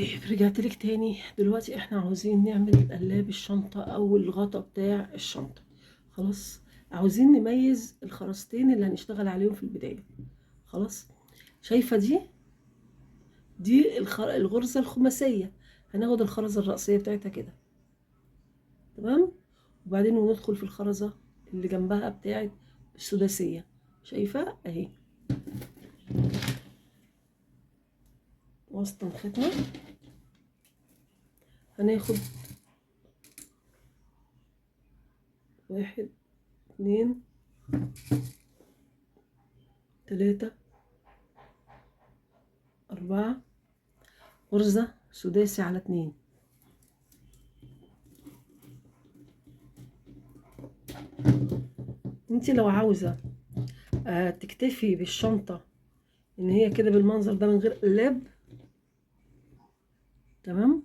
رجعت لك تاني. دلوقتي احنا عاوزين نعمل قلاب الشنطة او الغطا بتاع الشنطة. خلاص، عاوزين نميز الخرزتين اللي هنشتغل عليهم في البداية. خلاص، شايفة دي الغرزة الخماسية. هناخد الخرزة الرئيسية بتاعتها كده، تمام. وبعدين ندخل في الخرزة اللي جنبها بتاعت السداسية. شايفة اهي وسط الختمة. هناخد 1 2 3 4 غرزة سداسي على 2. انت لو عاوزة تكتفي بالشنطة ان هي كده بالمنظر ده من غير قلاب، تمام،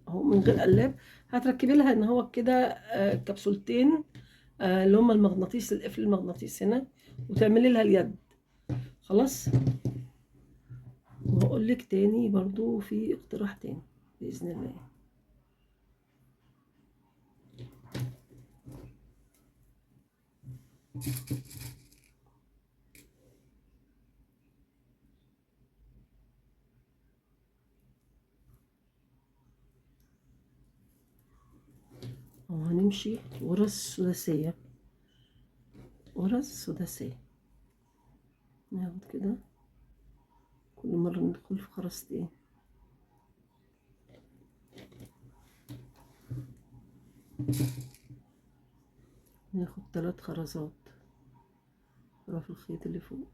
اهو من غير قلاب، هتركبي لها ان هو كده كبسولتين اللي هما المغناطيس، القفل المغناطيس هنا، وتعملي لها اليد. خلاص، وهقول لك تاني برضو في اقتراح تاني باذن الله. هنمشي غرز سداسية، غرز سداسية. ناخد كده كل مرة ندخل في خرزتين. ناخد 3 خرزات في الخيط اللي فوق.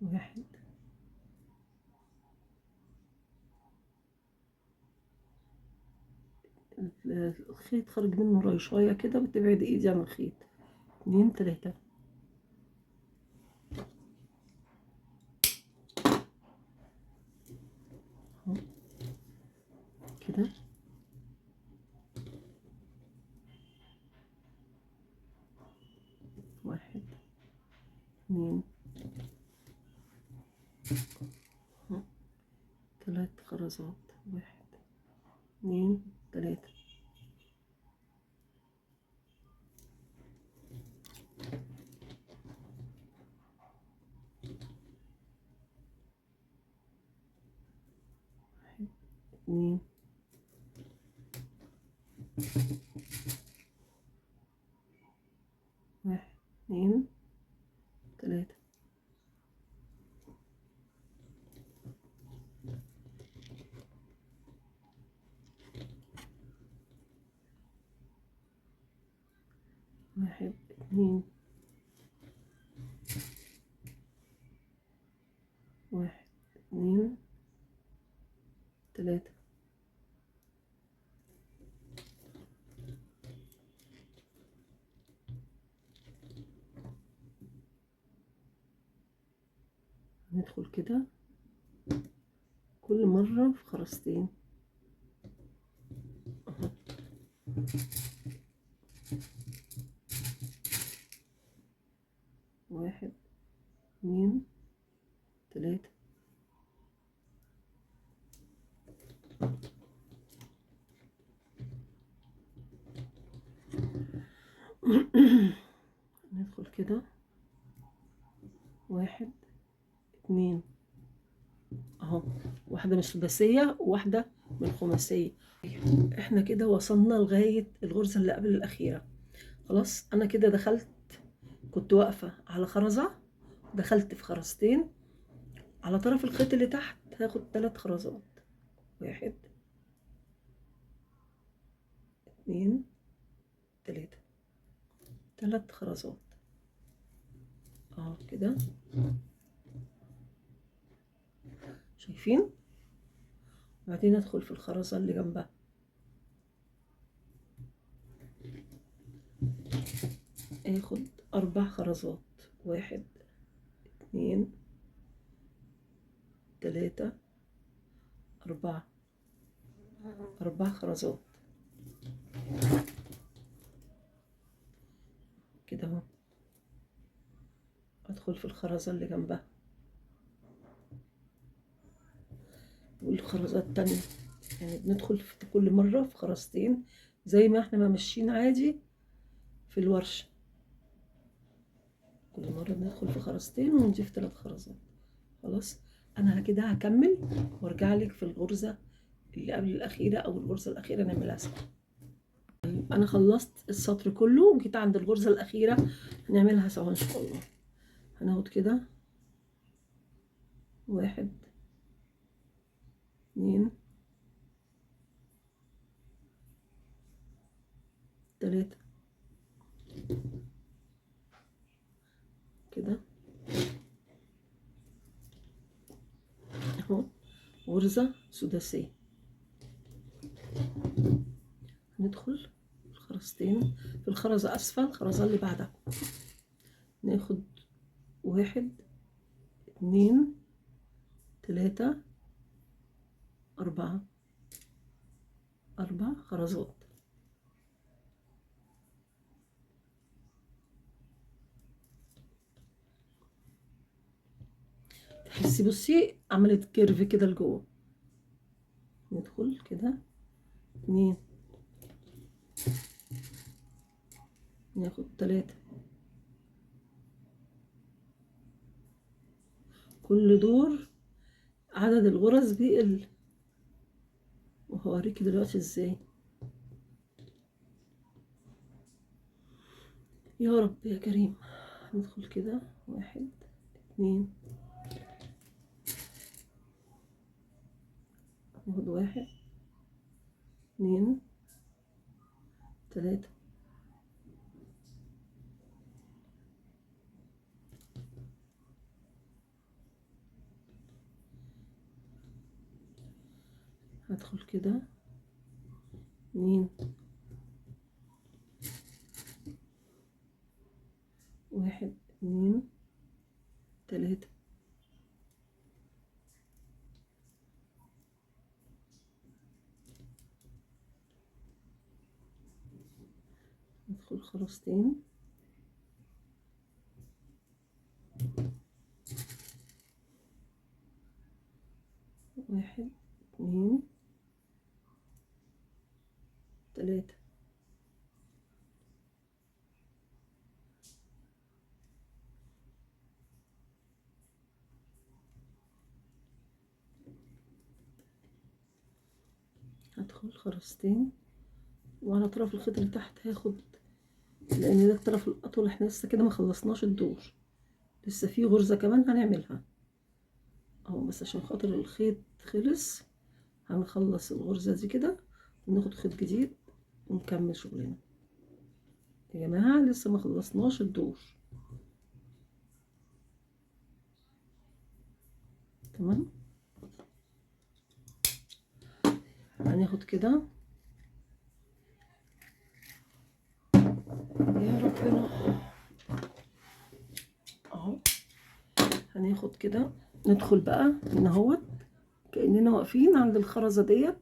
واحد، الخيط خارج منه ريشاية كده، بتبعد ايدي عن الخيط. 2 3 اهو كده. 1 2 3 خرزات. 1 2 3 2 1 2 3 1 2 1 2 3 ندخل كده كل مرة في خرزتين اهو. 1 2 3 ندخل كده 1 2 اهو، واحدة من السداسية وواحدة من الخماسية. احنا كده وصلنا لغاية الغرزة اللي قبل الأخيرة. خلاص، أنا كده دخلت، كنت واقفة على خرزة، دخلت في خرزتين على طرف الخيط اللي تحت. هاخد 3 خرزات. 1 2 3 3 خرزات اهو كده، شايفين؟ بعدين ادخل في الخرزة اللي جنبها. اخد 4 خرزات، 1 2 3 4، 4 خرزات كده اهو. ادخل في الخرزة اللي جنبها والخرزة التانية، يعني بندخل في كل مرة في خرزتين زي ما احنا ما ماشيين عادي في الورشة. كل مرة بندخل في خرزتين ونضيف 3 خرزات. خلاص انا كده هكمل وارجع لك في الغرزة اللي قبل الأخيرة أو الغرزة الأخيرة نعملها سوا. أنا خلصت السطر كله وجيت عند الغرزة الأخيرة هنعملها سوا إن شاء الله. هناخد كده 1 2 3 كده اهو، غرزة سداسية. ندخل الخرزتين في الخرزة أسفل الخرزة اللي بعدها، ناخد 1 2 3 4، 4 خرزات. تحسي بصي عملت كيرف كده لجوه. ندخل كده 2 ناخد 3، كل دور عدد الغرز بيقل وهوريكي دلوقتي ازاي. يا رب يا كريم. ندخل كده 1 2 ناخد 1 2 3 هدخل كده 2 1 2 3 ندخل خرزتين 1 2 3 هدخل خرزتين وعلى طرف الخيط اللي تحت هاخد، لان ده الطرف الاطول احنا لسه كده ما خلصناش الدور، لسه في غرزة كمان هنعملها اهو، بس عشان خاطر الخيط خلص هنخلص الغرزة دي كده وناخد خيط جديد ونكمل شغلنا. يا جماعة لسه ما خلصناش الدور. تمام، هناخد كده يا ربنا اهو، هناخد كده ندخل بقى هنا اهوت كأننا واقفين عند الخرزة ديت،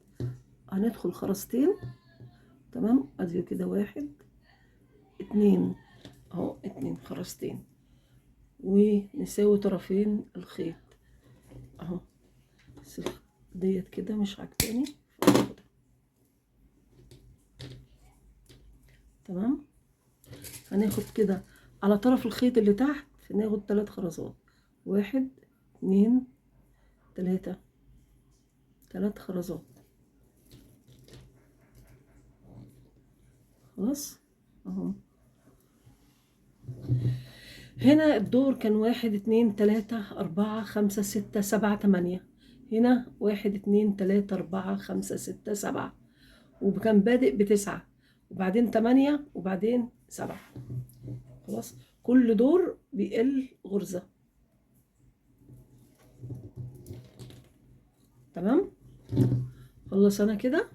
هندخل خرزتين. تمام، ادي كده 1 2 اهو، 2 خرزتين ونساوي طرفين الخيط اهو. بس ديت كده مش عجباني فاخدها. تمام، هناخد كده على طرف الخيط اللي تحت ناخد 3 خرزات، 1 2 3، 3 خرزات. خلاص اهو. هنا الدور كان 1 2 3 4 5 6 7 8، هنا 1 2 3 4 5 6 7، وكان بادئ ب9 وبعدين 8 وبعدين 7. خلاص كل دور بيقل غرزة. تمام، خلص انا كده،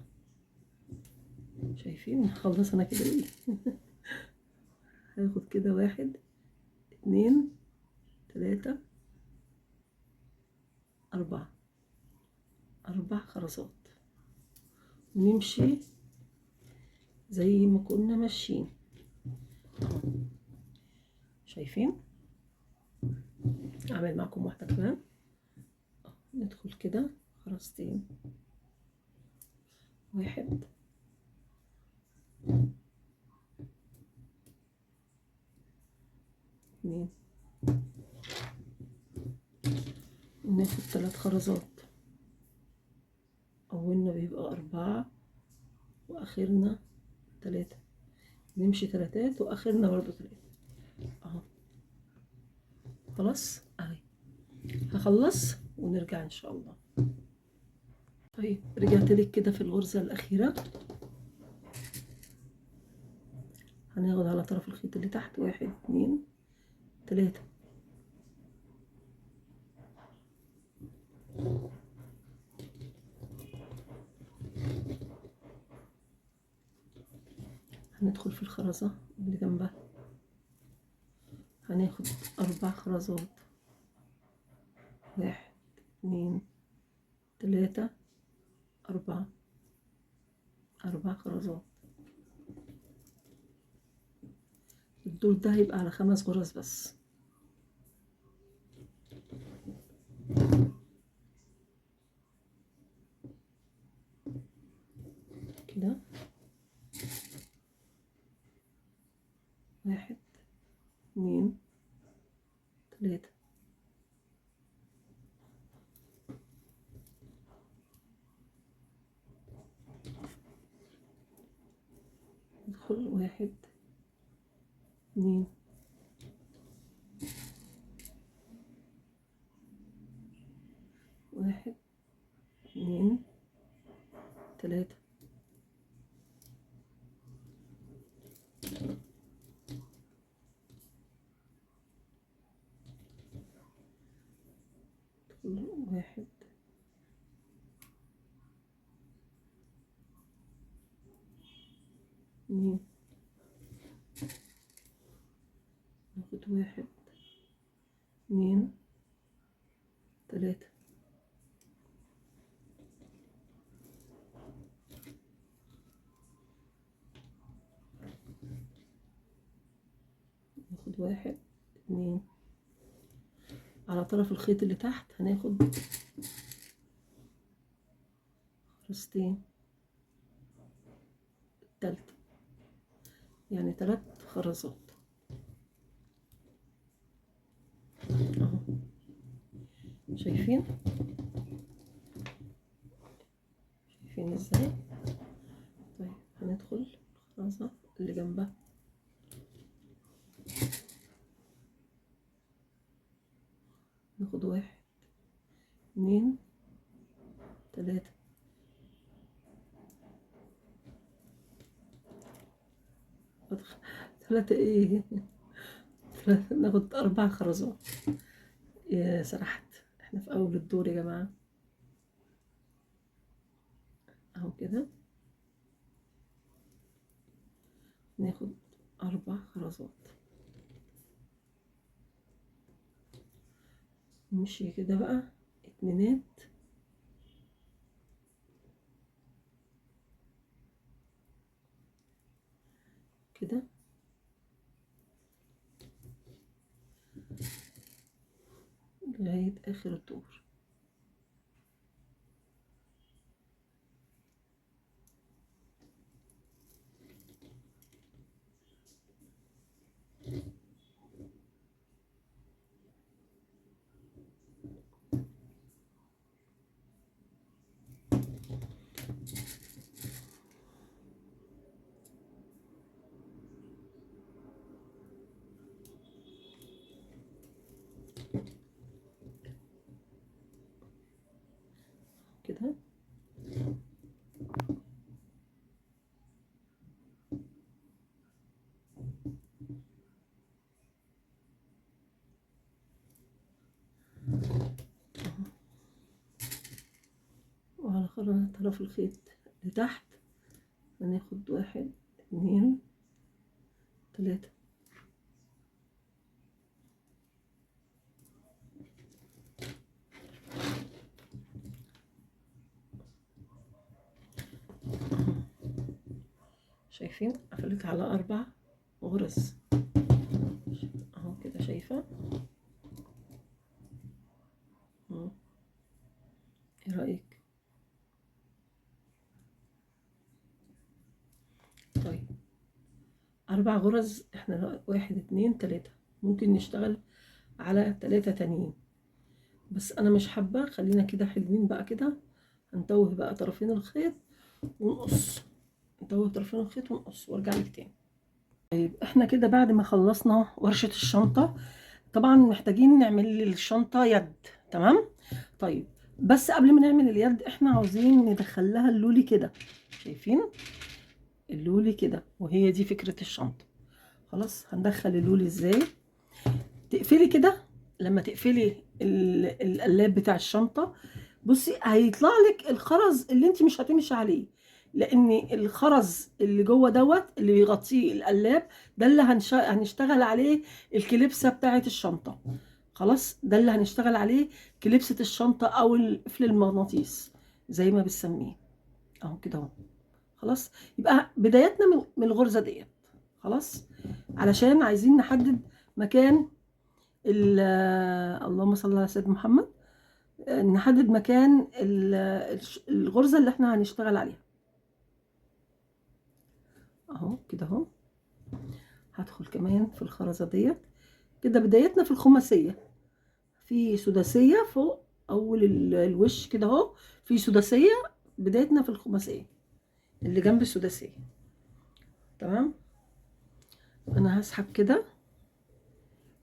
شايفين خلص انا كده ايه هاخد كده 1 2 3 4 خرزات، ونمشي زي ما كنا ماشيين اهو. شايفين؟ اعمل معكم واحدة كمان. ندخل كده خرزتين، 1 2، وناخد 3 خرزات. أولنا بيبقى 4 وآخرنا 3، نمشي 3 وآخرنا برضو 3 اهو. خلاص اهي، هخلص ونرجع ان شاء الله. طيب رجعت لك كده في الغرزة الأخيرة. هناخد على طرف الخيط اللي تحت 1 2 3، هندخل في الخرزة اللي جنبها، هناخد 4 خرزات، 1 2 3 4 خرزات. الدور ده هيبقى على 5 غرز بس. كده 1 2 3 ندخل 1 2 1 2 3 1 2 ناخد 1 2 3 ناخد 1 2 على طرف الخيط اللي تحت هناخد خرزتين، التالتة يعني 3 خرزات اهو. شايفين ازاي؟ طيب هندخل الخرزة اللي جنبها، ناخد 1 2 3 3 ايه ناخد 4 خرزات. يا سرحت، احنا في اول الدور يا جماعة اهو. كده ناخد 4 خرزات، نمشي كده بقى اتنينات كده لغاية آخر الدور. كده وعلى طرف الخيط لتحت هناخد 1 2 3 شايفين قفلت على 4 غرز اهو كده، شايفة؟ ايه رأيك؟ طيب 4 غرز، احنا 1 2 3، ممكن نشتغل على 3 تانيين، بس انا مش حابة، خلينا كده حلوين بقى كده. هنتوه بقى طرفين الخيط ونقص، نتوه طرفين الخيط ونقص وارجع لك تاني. طيب احنا كده بعد ما خلصنا ورشة الشنطة، طبعا محتاجين نعمل الشنطة يد، تمام؟ طيب بس قبل ما نعمل اليد احنا عاوزين ندخل لها اللولي كده، شايفين اللولي كده؟ وهي دي فكرة الشنطة. خلاص هندخل اللولي ازاي؟ تقفلي كده، لما تقفلي القلاب بتاع الشنطة، بصي هيطلع لك الخرز اللي انت مش هتمشي عليه، لان الخرز اللي جوه دوت اللي بيغطيه القلاب ده اللي هنشتغل عليه الكليبسه بتاعه الشنطه. خلاص ده اللي هنشتغل عليه كليبسه الشنطه او القفل المغناطيس زي ما بنسميه اهو كده اهو. خلاص يبقى بدايتنا من الغرزه ديت. خلاص علشان عايزين نحدد مكان اللهم صل على سيدنا محمد، نحدد مكان الغرزة اللي احنا هنشتغل عليها اهو كده اهو. هدخل كمان في الخرزة ديت كده. بدايتنا في الخماسية، في سداسية فوق اول الوش كده اهو، في سداسية، بدايتنا في الخماسية اللي جنب السداسية. تمام، انا هسحب كده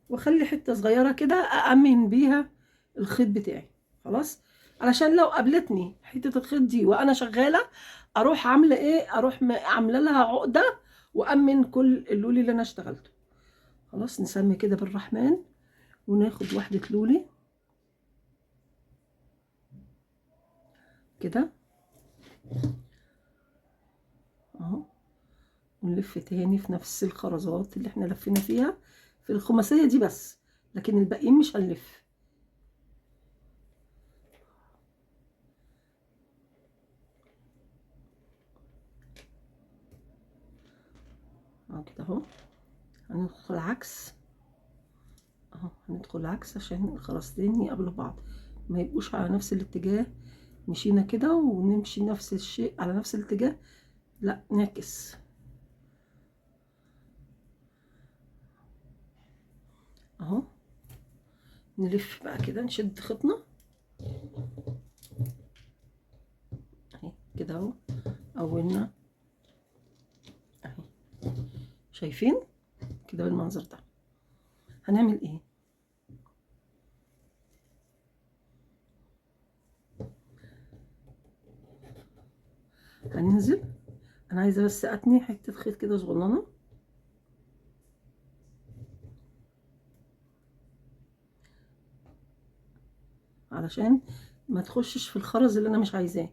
واخلي حتة صغيرة كده أأمن بيها الخيط بتاعي. خلاص علشان لو قابلتني حتة الخيط دي وانا شغالة، اروح عاملة ايه، اروح عاملة لها عقدة وامن كل اللولي اللي انا اشتغلته. خلاص نسمي كده بالرحمن وناخد واحدة لولي كده اهو، ونلف تاني في نفس الخرزات اللي احنا لفينا فيها في الخماسية دي بس، لكن الباقيين مش هنلف اهو كده اهو. هندخل عكس اهو، هندخل عكس عشان الخرزتين يقابلوا بعض، ما يبقوش على نفس الاتجاه. مشينا كده ونمشي نفس الشيء على نفس الاتجاه، لا نعكس اهو. نلف بقى كده، نشد خيطنا اهي كده اهو، اولنا اهي، شايفين كده بالمنظر ده. هنعمل ايه؟ هننزل، انا عايزه بس اتني حته خيط كده صغننه علشان ما تخشش في الخرز اللي انا مش عايزاه.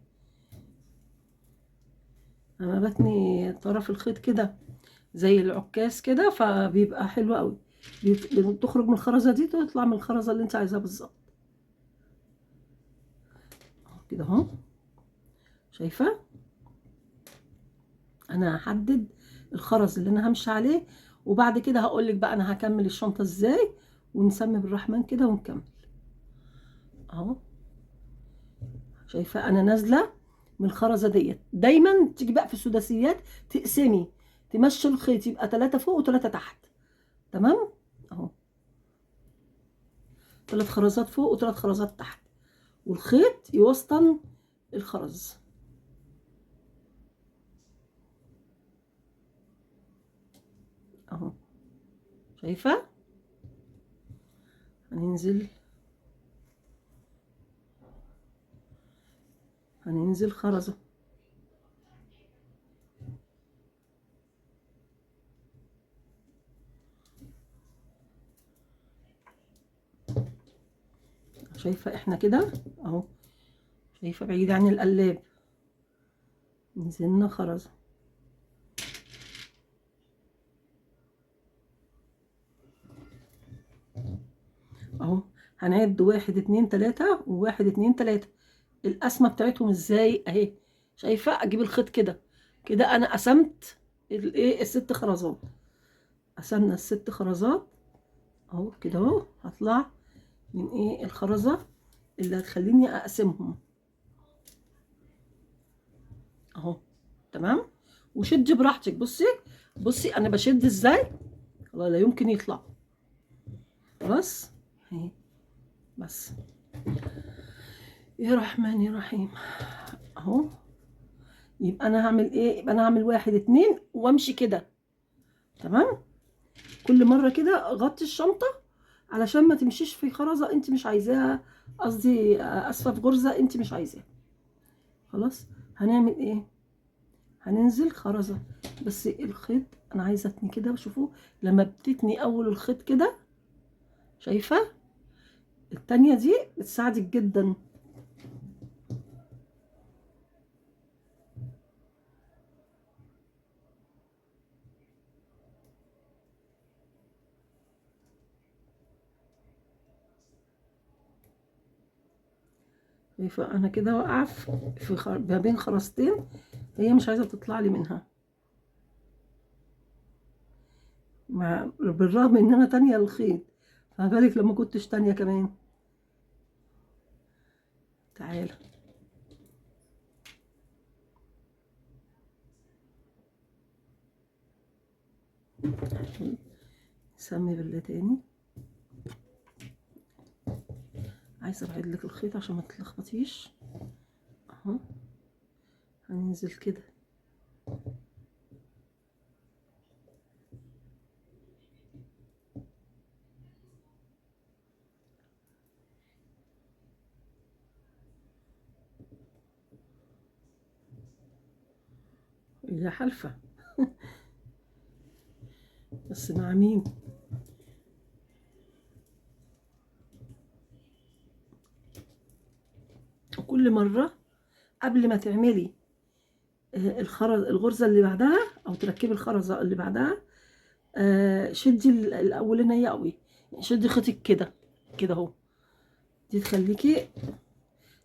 انا بتني طرف الخيط كده زي العكاز كده، فبيبقى حلو قوي، بتخرج من الخرزه دي تطلع من الخرزه اللي انت عايزاها بالظبط كده اهو. شايفه؟ انا هحدد الخرز اللي انا همشي عليه، وبعد كده هقول لك بقى انا هكمل الشنطه ازاي، ونسمي بالرحمن كده ونكمل اهو. شايفه انا نازله من الخرزه ديت. دايما تيجي بقى في السداسيات تقسمي، تمشي الخيط يبقى 3 فوق و3 تحت، تمام اهو. 3 خرزات فوق و3 خرزات تحت، والخيط يوسطن الخرز اهو. شايفه؟ هننزل، هننزل خرزه شايفه؟ احنا كده اهو، شايفه بعيد عن القلاب، نزلنا خرزه اهو. هنعد 1 2 3 و1 2 3، القسمه بتاعتهم ازاي اهي. شايفه؟ اجيب الخيط كده كده، انا قسمت الايه الست خرزات. قسمنا الست خرزات اهو كده اهو. هطلع من ايه الخرزة اللي هتخليني اقسمهم اهو. تمام. وشدي براحتك. بصي بصي انا بشد ازاي، والله لا يمكن يطلع. خلاص اهي. بس يا رحمن يا رحيم اهو. يبقى انا هعمل ايه؟ يبقى انا هعمل واحد اتنين وامشي كده. تمام. كل مره كده غطي الشنطه علشان ما تمشيش في خرزه انت مش عايزاها، قصدي اسفه في غرزه انت مش عايزاها. خلاص. هنعمل ايه؟ هننزل خرزه. بس الخيط انا عايزه اتني كده وشوفوا لما بتتني اول الخيط كده، شايفه التانية دي بتساعدك جدا. شايفه انا كده واقعه ما بين خرزتين، هي مش عايزه تطلع لي منها، مع بالرغم ان انا تانية الخيط. فما بالك لما كنتش تانية كمان. تعالى. سمي بالله تاني. عايزه ابعد لك الخيط عشان ما تتلخبطيش اهو. هننزل كده يا حلفه. بس مع مين؟ وكل مره قبل ما تعملي الغرزه اللي بعدها او تركبي الخرزه اللي بعدها، شدي الاولانيه قوي. شدي خيطك كده كده اهو. دي تخليكي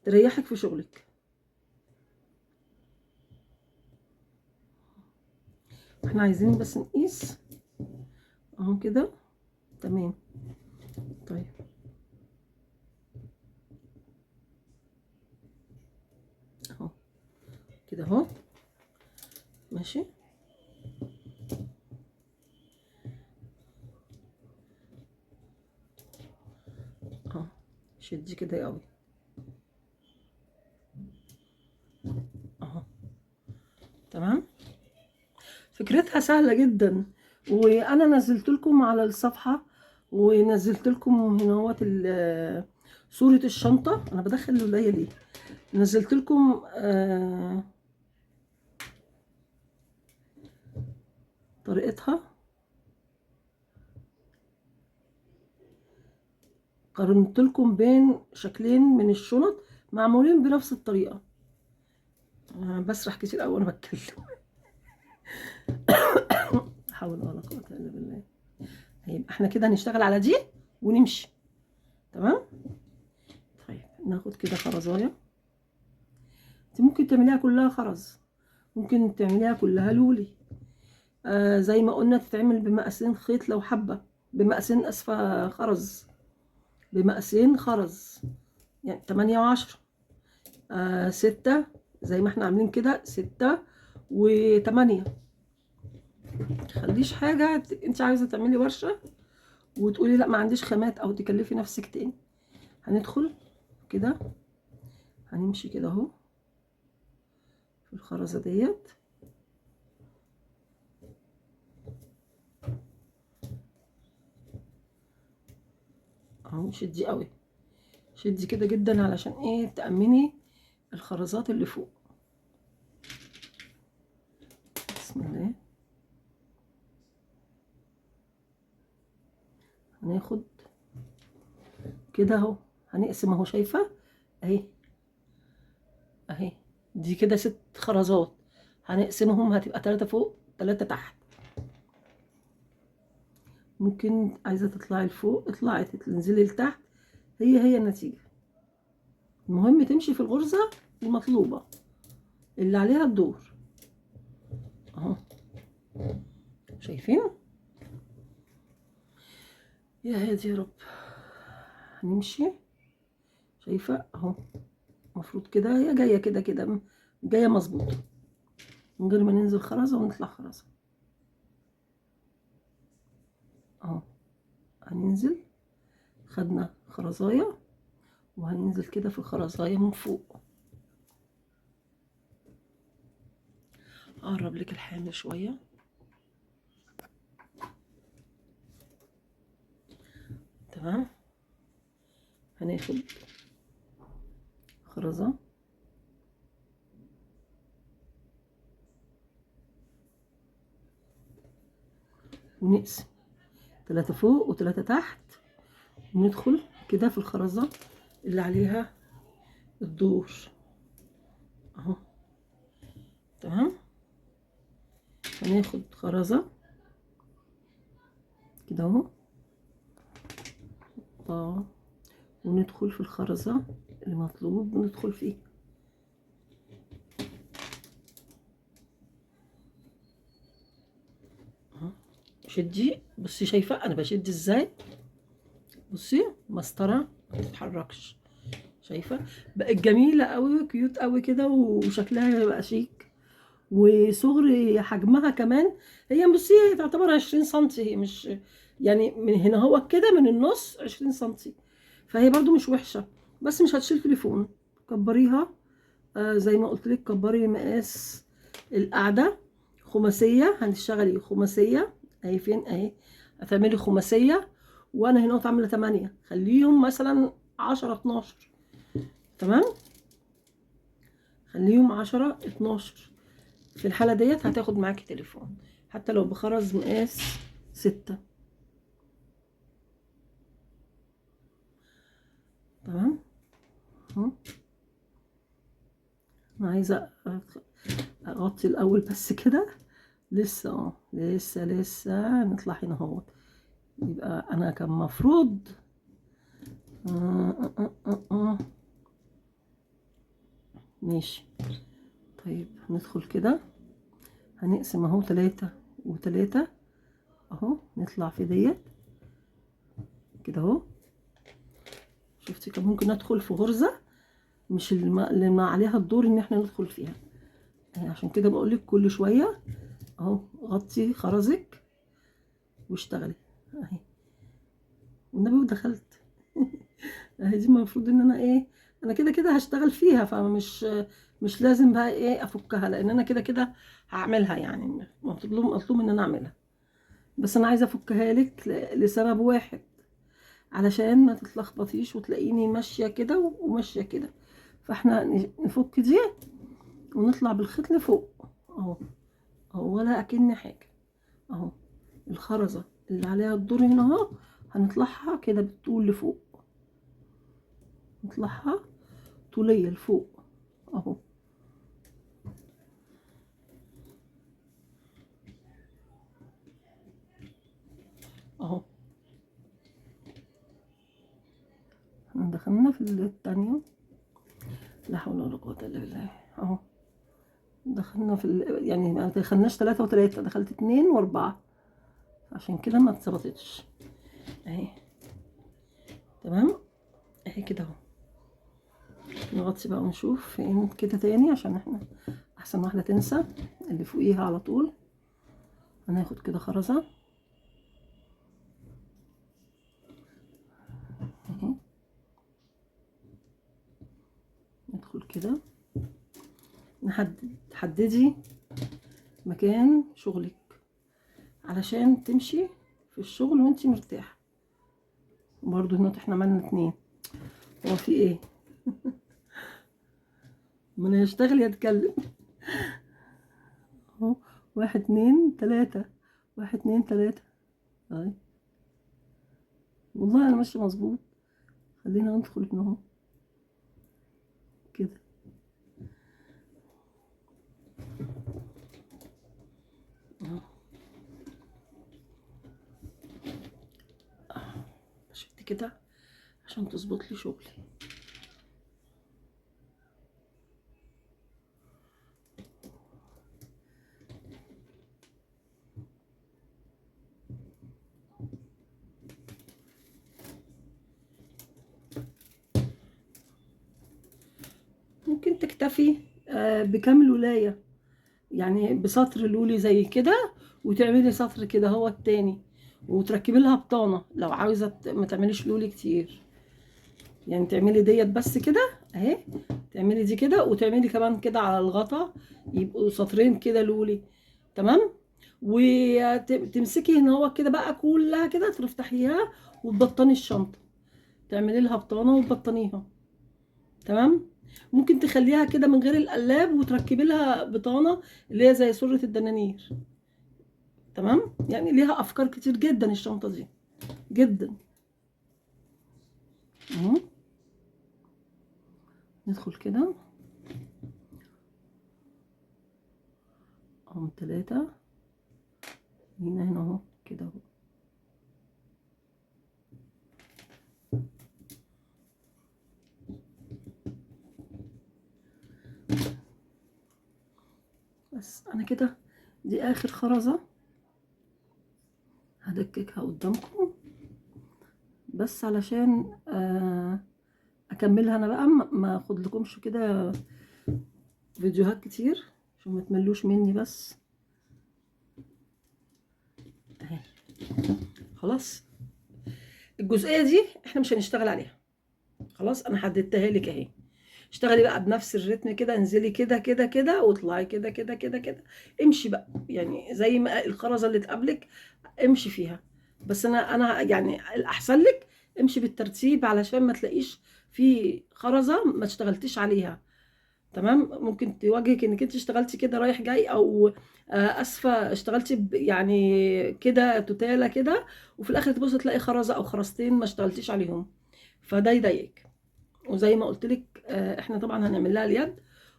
تريحك في شغلك. احنا عايزين بس نقيس اهو كده. تمام. طيب اهو كده اهو. ماشي اهو. شدي كده قوي اهو. تمام. فكرتها سهلة جدا. وانا نزلت لكم على الصفحة، ونزلت لكم هنا اهوت صورة الشنطة. انا بدخل الولاية ليه؟ نزلت لكم طريقتها. قارنت لكم بين شكلين من الشنط معمولين بنفس الطريقة. بسرح كتير قوي وانا بتكلم. حول ولا قوة الا بالله. طيب احنا كده هنشتغل على دي ونمشي. تمام. طيب ناخد كده خرزايه. انت ممكن تعمليها كلها خرز، ممكن تعمليها كلها لولي. زي ما قلنا تتعمل بمقاسين خيط لو حابه، بمقاسين اسفه خرز، بمقاسين خرز يعني 8 و10. 6 زي ما احنا عاملين كده، 6 و8. متخليش حاجه انت عايزه تعملي ورشه وتقولي لا ما عنديش خامات او تكلفي نفسك تاني. هندخل كده، هنمشي كده اهو في الخرزه ديت اهو. شدي قوي، شدي كده جدا علشان ايه؟ تأمني الخرزات اللي فوق. بسم الله. هناخد كده اهو، هنقسم اهو. شايفه اهي اهي. دي كده 6 خرزات، هنقسمهم هتبقى 3 فوق 3 تحت. ممكن عايزه تطلعي لفوق اطلعي، تنزلي لتحت، هي النتيجه. المهم تمشي في الغرزه المطلوبه اللي عليها الدور اهو. شايفين؟ يا هادي يا رب. هنمشي، شايفة اهو، المفروض كده هي جاية كده كده، جاية مظبوطة، من غير ما ننزل خرزة ونطلع خرزة اهو. هننزل، خدنا خرزاية، وهننزل كده في الخرزاية من فوق. اقرب لك الحامل شوية. تمام. هناخد خرزة ونقسم 3 فوق و3 تحت، وندخل كده في الخرزة اللي عليها الدور اهو. تمام. هناخد خرزة كده اهو، وندخل في الخرزة اللي مطلوب وندخل فيه اهو. شدي، بصي شايفة انا بشد ازاي؟ بصي مسطرة ما تتحركش، شايفة؟ بقت جميلة قوي، كيوت قوي كده، وشكلها بقى شيك، وصغر حجمها كمان. هي بصي هي تعتبر 20 سنتي، هي مش يعني من هنا هو كده من النص 20 سنتي، فهي برضو مش وحشة، بس مش هتشيل تليفون. كبريها زي ما قلت لك، كبري مقاس القعدة خماسية، هنشتغلي خماسية اهي. فين اهي؟ هتعملي خماسية، وانا هنا عاملة 8، خليهم مثلا 10 12. تمام، خليهم 10 12. في الحالة ديت هتاخد معاكي تليفون حتى لو بخرز مقاس 6. تمام اهو. انا عايزة اغطي الاول بس كده، لسه لسه نطلع هنا اهو. يبقى انا كان مفروض ماشي. طيب ندخل كده، هنقسم اهو 3 و3 اهو، نطلع في ديت كده اهو. شفتي كان ممكن ندخل في غرزة مش اللي ما عليها الدور ان احنا ندخل فيها، عشان كده بقولك كل شوية اهو غطي خرزك واشتغلي اهي. والنبي ودخلت اهي. دي المفروض ان انا ايه، انا كده كده هشتغل فيها، مش لازم بقى ايه افكها، لان انا كده كده هعملها، يعني مطلوب ان انا اعملها. بس انا عايزه افكها لك لسبب واحد، علشان ما تتلخبطيش وتلاقيني ماشيه كده وماشيه كده. فاحنا نفك دي ونطلع بالخيط لفوق اهو اهو، ولا اكن حاجه اهو. الخرزه اللي عليها الدور هنا اهو، هنطلعها كده بالطول لفوق، نطلعها طوليه لفوق اهو اهو. احنا دخلنا في التانية، لا حول ولا قوة الا بالله اهو. دخلنا في يعني ما دخلناش 3 و3، دخلت 2 و4، عشان كده ما اتظبطتش اهي. تمام اهي كده اهو. نغطي بقى ونشوف فين كده تاني، عشان احنا احسن واحدة تنسى اللي فوقيها على طول. هناخد كده خرزة اهي، ندخل كده، تحددي مكان شغلك علشان تمشي في الشغل وانتي مرتاحة. برضو هنا احنا عملنا 2، هو في ايه؟ ما انا هشتغل يتكلم اهو. 1 2 3، 1 2 3 اهي. والله انا ماشيه مظبوط. خلينا ندخل هنا اهو كده اهو. شفت كده عشان تظبط لي شغلي. ممكن تكتفي بكام لولايه، يعني بسطر لولي زي كده، وتعملي سطر كده هو التاني، وتركبي لها بطانه لو عاوزه ما تعمليش لولي كتير. يعني تعملي ديت بس كده اهي، تعملي دي كده وتعملي كمان كده على الغطا، يبقوا سطرين كده لولي. تمام. وتمسكي هنا هو كده بقى كلها كده تفتحيها وتبطني الشنطه، تعملي لها بطانه وتبطنيها. تمام. ممكن تخليها كده من غير القلاب وتركبي لها بطانه اللي هي زي سره الدنانير. تمام. يعني ليها افكار كتير جدا الشنطه دي، جدا. اهو ندخل كده اهم 3 هنا اهو كده اهو. بس انا كده دي اخر خرزة هدككها قدامكم، بس علشان اكملها انا بقى، ما اخد لكمش كده فيديوهات كتير عشان ما تملوش مني. بس اهي خلاص، الجزئية دي احنا مش هنشتغل عليها، خلاص انا حددتها لك اهي. اشتغلي بقى بنفس الريتم كده، انزلي كده كده كده واطلعي كده كده كده كده، امشي بقى يعني زي ما الخرزه اللي تقابلك امشي فيها. بس انا يعني الاحسن لك امشي بالترتيب علشان ما تلاقيش في خرزه ما اشتغلتيش عليها. تمام. ممكن تواجهك انك انت اشتغلتي كده رايح جاي، او اسفه اشتغلتي يعني كده توتاله كده، وفي الاخر تبصي تلاقي خرزه او خرزتين ما اشتغلتيش عليهم، فده يضايقك. وزي ما قلت لك احنا طبعا هنعمل لها اليد،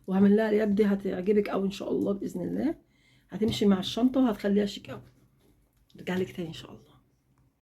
وهعمل لها اليد دي هتعجبك قوي ان شاء الله باذن الله، هتمشي مع الشنطه وهتخليها شيك قوي. ارجع لك تاني ان شاء الله.